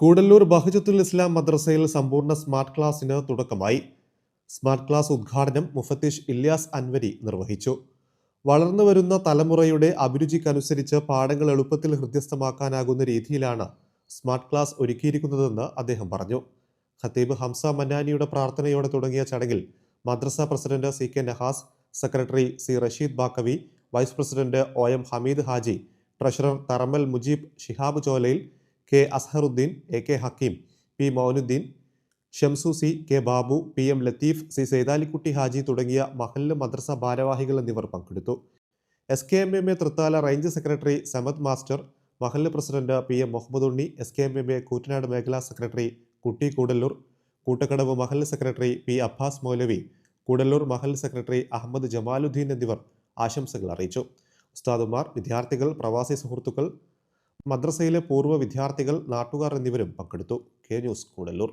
കൂടല്ലൂർ ബഹജത്തുൽ ഇസ്ലാം മദ്രസയിൽ സമ്പൂർണ്ണ സ്മാർട്ട് ക്ലാസിന് തുടക്കമായി. സ്മാർട്ട് ക്ലാസ് ഉദ്ഘാടനം മുഫത്തിഷ് ഇല്യാസ് അൻവരി നിർവഹിച്ചു. വളർന്നുവരുന്ന തലമുറയുടെ അഭിരുചിക്കനുസരിച്ച് പാഠങ്ങൾ എളുപ്പത്തിൽ ഹൃദ്യസ്ഥമാക്കാനാകുന്ന രീതിയിലാണ് സ്മാർട്ട് ക്ലാസ് ഒരുക്കിയിരിക്കുന്നതെന്ന് അദ്ദേഹം പറഞ്ഞു. ഖത്തീബ് ഹംസ മന്നാനിയുടെ പ്രാർത്ഥനയോടെ തുടങ്ങിയ ചടങ്ങിൽ മദ്രസ president C K Nahas, secretary C Rasheed Baqavi, vice president O M Hameed Haji, treasurer Tharamal Mujeeb, Shihab Cholayil, K Azharuddin, A K Hakeem, P Moinuddin, Shamsu C, K Babu, P M Latheef, C Saithalikutty Haji തുടങ്ങിയ മഹല്ല് മദ്രസ ഭാരവാഹികൾ എന്നിവർ പങ്കെടുത്തു. SKMMA Thrithala range secretary Samad master, മഹല്ല് president P M Muhammad Unni, SKMMA Koottanad മേഖലാ സെക്രട്ടറി കുട്ടി കൂടല്ലൂർ, കൂട്ടക്കടവ് മഹല്ല് സെക്രട്ടറി പി അബ്ബാസ് മൗലവി, കൂടല്ലൂർ മഹല്ല് സെക്രട്ടറി അഹമ്മദ് ജമാലുദ്ദീൻ എന്നിവർ ആശംസകൾ അറിയിച്ചു. ഉസ്താദുമാർ, വിദ്യാർത്ഥികൾ, പ്രവാസി സുഹൃത്തുക്കൾ, മദ്രസയിലെ പൂർവ്വ വിദ്യാർത്ഥികൾ, നാട്ടുകാർ എന്നിവരും പങ്കെടുത്തു. K news, Koodallur.